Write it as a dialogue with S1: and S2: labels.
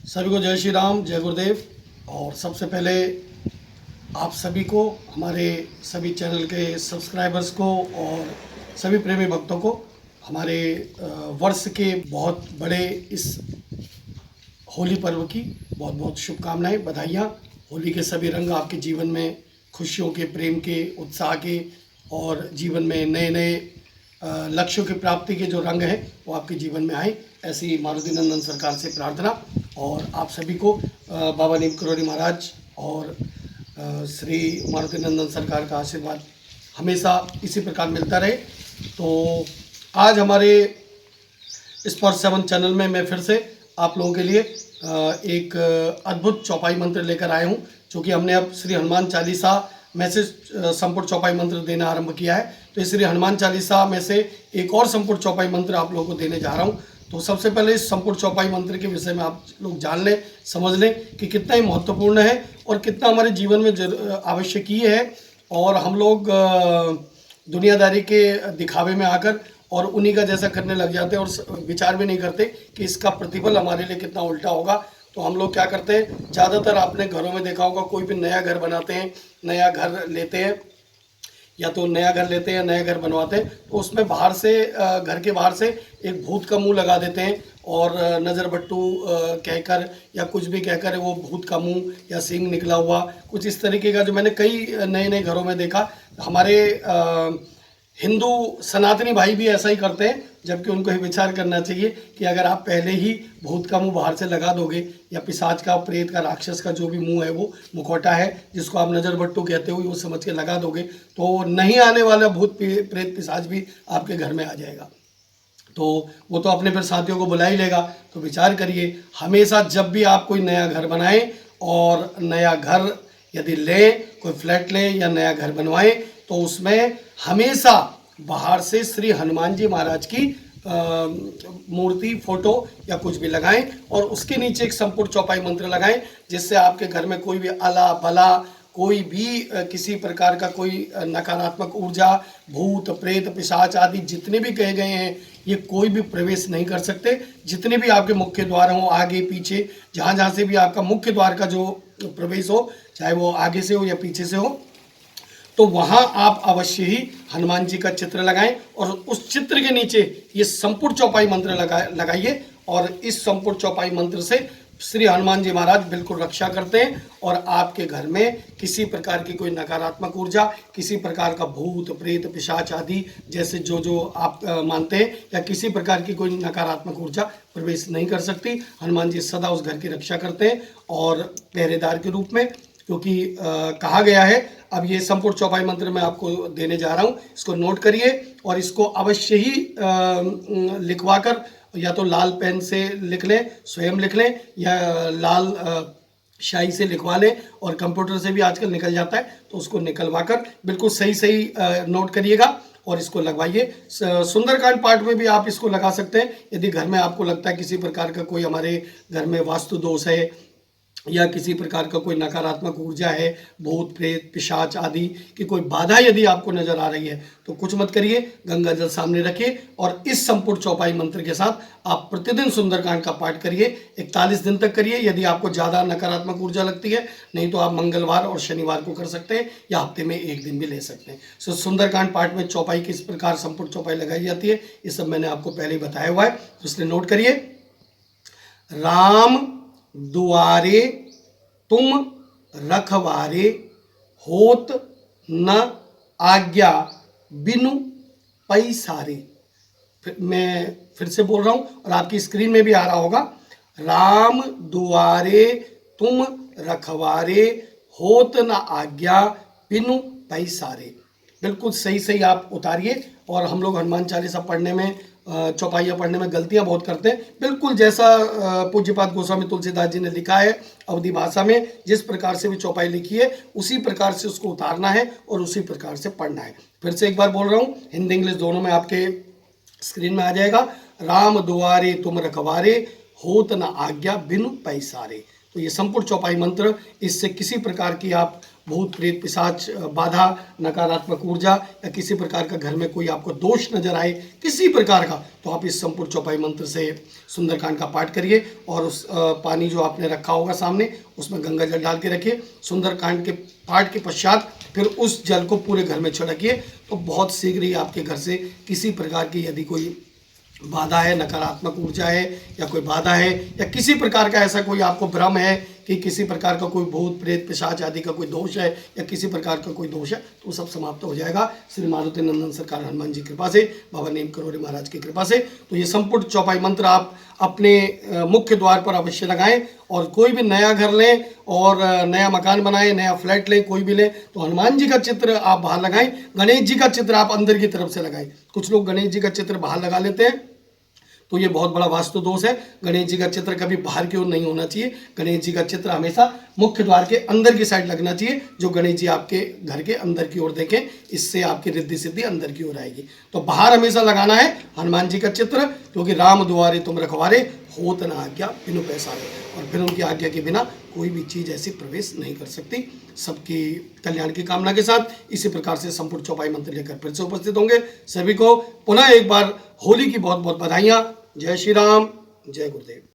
S1: सभी को जय श्री राम, जय गुरुदेव। और सबसे पहले आप सभी को, हमारे सभी चैनल के सब्सक्राइबर्स को और सभी प्रेमी भक्तों को हमारे वर्ष के बहुत बड़े इस होली पर्व की बहुत बहुत शुभकामनाएं, बधाइयाँ। होली के सभी रंग आपके जीवन में खुशियों के, प्रेम के, उत्साह के और जीवन में नए नए लक्ष्यों की प्राप्ति के जो रंग हैं वो आपके जीवन में आए, ऐसी मारुति नंदन सरकार से प्रार्थना। और आप सभी को बाबा नीम करोड़ी महाराज और श्री मारुति नंदन सरकार का आशीर्वाद हमेशा इसी प्रकार मिलता रहे। तो आज हमारे स्पॉट 7 चैनल में मैं फिर से आप लोगों के लिए एक अद्भुत चौपाई मंत्र लेकर आया हूँ, जो कि हमने अब श्री हनुमान चालीसा में से संपूर्ण चौपाई मंत्र देना आरंभ किया है। तो इस श्री हनुमान चालीसा में से एक और संपूर्ण चौपाई मंत्र आप लोगों को देने जा रहा हूँ। तो सबसे पहले इस संपूर्ण चौपाई मंत्र के विषय में आप लोग जान लें, समझ लें कि कितना ही महत्वपूर्ण है और कितना हमारे जीवन में आवश्यकीय है। और हम लोग दुनियादारी के दिखावे में आकर और उन्हीं का जैसा करने लग जाते हैं और विचार भी नहीं करते कि इसका प्रतिफल हमारे लिए कितना उल्टा होगा। तो हम लोग क्या करते हैं, ज़्यादातर आपने घरों में देखा होगा, कोई भी नया घर बनाते हैं, नया घर लेते हैं, या तो नया घर लेते हैं, नया घर बनवाते हैं, तो उसमें बाहर से, घर के बाहर से एक भूत का मुंह लगा देते हैं और नज़र बट्टू कहकर या कुछ भी कहकर वो भूत का मुंह या सींग निकला हुआ कुछ इस तरीके का, जो मैंने कई नए नए घरों में देखा। हमारे हिंदू सनातनी भाई भी ऐसा ही करते हैं, जबकि उनको ये विचार करना चाहिए कि अगर आप पहले ही भूत का मुंह बाहर से लगा दोगे या पिशाच का, प्रेत का, राक्षस का जो भी मुंह है, वो मुखौटा है जिसको आप नज़र बट्टू कहते हो, वो समझ के लगा दोगे, तो नहीं आने वाला भूत प्रेत पिशाच भी आपके घर में आ जाएगा। तो वो तो अपने फिर साथियों को बुला ही लेगा। तो विचार करिए, हमेशा जब भी आप कोई नया घर बनाएं और नया घर यदि लें, कोई फ्लैट लें या नया घर बनवाएं, तो उसमें हमेशा बाहर से श्री हनुमान जी महाराज की मूर्ति, फोटो या कुछ भी लगाएं और उसके नीचे एक संपूर्ण चौपाई मंत्र लगाएं, जिससे आपके घर में कोई भी अला भला, कोई भी किसी प्रकार का कोई नकारात्मक ऊर्जा, भूत, प्रेत, पिशाच आदि जितने भी कहे गए हैं, ये कोई भी प्रवेश नहीं कर सकते। जितने भी आपके मुख्य द्वार हों, आगे पीछे, जहाँ जहाँ से भी आपका मुख्य द्वार का जो प्रवेश हो, चाहे वो आगे से हो या पीछे से हो, तो वहाँ आप अवश्य ही हनुमान जी का चित्र लगाएं और उस चित्र के नीचे ये संपूर्ण चौपाई मंत्र लगाइए। और इस संपूर्ण चौपाई मंत्र से श्री हनुमान जी महाराज बिल्कुल रक्षा करते हैं और आपके घर में किसी प्रकार की कोई नकारात्मक ऊर्जा, किसी प्रकार का भूत, प्रेत, पिशाच आदि जैसे जो जो आप मानते हैं, या किसी प्रकार की कोई नकारात्मक ऊर्जा प्रवेश नहीं कर सकती। हनुमान जी सदा उस घर की रक्षा करते हैं और पहरेदार के रूप में, क्योंकि कहा गया है। अब ये संपूर्ण चौपाई मंत्र मैं आपको देने जा रहा हूँ, इसको नोट करिए और इसको अवश्य ही लिखवा कर, या तो लाल पेन से लिख लें, स्वयं लिख लें, या लाल शाई से लिखवा लें, और कंप्यूटर से भी आजकल निकल जाता है, तो उसको निकलवा कर बिल्कुल सही सही नोट करिएगा और इसको लगवाइए। सुंदरकांड पाठ में भी आप इसको लगा सकते हैं, यदि घर में आपको लगता है किसी प्रकार का कोई हमारे घर में वास्तु दोष है या किसी प्रकार का कोई नकारात्मक ऊर्जा है, भूत, प्रेत, पिशाच आदि की कोई बाधा यदि आपको नजर आ रही है, तो कुछ मत करिए, गंगा जल सामने रखिए और इस संपूर्ण चौपाई मंत्र के साथ आप प्रतिदिन सुंदरकांड का पाठ करिए। 41 दिन तक करिए। यदि आपको ज़्यादा नकारात्मक ऊर्जा लगती है, नहीं तो आप मंगलवार और शनिवार को कर सकते हैं या हफ्ते में एक दिन भी ले सकते हैं। सो सुंदरकांड पाठ में चौपाई किस प्रकार संपूर्ण चौपाई लगाई जाती है, ये सब मैंने आपको पहले ही बताया हुआ है, तो इसलिए नोट करिए। राम दुआरे तुम रखवारे, होत न आज्ञा बिनु पैसारे। मैं फिर से बोल रहा हूँ और आपकी स्क्रीन में भी आ रहा होगा। राम दुआरे तुम रखवारे, होत न आज्ञा बिनु पैसारे। बिल्कुल सही सही आप उतारिए। और हम लोग हनुमान चालीसा पढ़ने में, चौपाइयाँ पढ़ने में गलतियाँ बहुत करते हैं। बिल्कुल जैसा पूज्यपाद गोस्वामी तुलसीदास जी ने लिखा है अवधी भाषा में, जिस प्रकार से भी चौपाई लिखी है उसी प्रकार से उसको उतारना है और उसी प्रकार से पढ़ना है। फिर से एक बार बोल रहा हूँ, हिंदी इंग्लिश दोनों में आपके स्क्रीन में आ जाएगा। राम दुआरे तुम रखवारे, होत न आज्ञा बिनु पैसारे। तो ये संपूर्ण चौपाई मंत्र, इससे किसी प्रकार की आप भूत प्रेत पिशाच बाधा नकारात्मक ऊर्जा या किसी प्रकार का घर में कोई आपको दोष नजर आए किसी प्रकार का, तो आप इस संपूर्ण चौपाई मंत्र से सुंदरकांड का पाठ करिए और उस पानी जो आपने रखा होगा सामने उसमें गंगा जल डाल के रखिए। सुंदरकांड के पाठ के पश्चात फिर उस जल को पूरे घर में छिड़किए, तो बहुत शीघ्र ही आपके घर से किसी प्रकार की यदि कोई बाधा है, नकारात्मक ऊर्जा है या कोई बाधा है या किसी प्रकार का ऐसा कोई आपको भ्रम है कि किसी प्रकार का कोई भूत प्रेत पिशाच आदि का कोई दोष है या किसी प्रकार का कोई दोष है, तो सब समाप्त हो जाएगा श्री मारुति नंदन सरकार हनुमान जी की कृपा से, बाबा नीम करोड़ी महाराज की कृपा से। तो ये संपूर्ण चौपाई मंत्र आप अपने मुख्य द्वार पर अवश्य लगाएं और कोई भी नया घर लें और नया मकान बनाएं, नया फ्लैट लें, कोई भी लें तो हनुमान जी का चित्र आप बाहर लगाएं, गणेश जी का चित्र आप अंदर की तरफ से लगाएं। कुछ लोग गणेश जी का चित्र बाहर लगा लेते हैं तो ये बहुत बड़ा वास्तु दोष है। गणेश जी का चित्र कभी बाहर की ओर नहीं होना चाहिए, गणेश जी का चित्र हमेशा मुख्य द्वार के अंदर की साइड लगना चाहिए, जो गणेश जी आपके घर के अंदर की ओर देखें, इससे आपकी रिद्धि सिद्धि अंदर की ओर आएगी। तो बाहर हमेशा लगाना है हनुमान जी का चित्र, क्योंकि राम द्वारे तुम रखवारे होत न आज्ञा बिनु पैसारे, और फिर उनकी आज्ञा के बिना कोई भी चीज़ ऐसी प्रवेश नहीं कर सकती। सबकी कल्याण की कामना के साथ इसी प्रकार से संपूर्ण चौपाई मंत्र लेकर फिर से उपस्थित होंगे। सभी को पुनः एक बार होली की बहुत बहुत बधाइयाँ। जय श्री राम, जय गुरुदेव।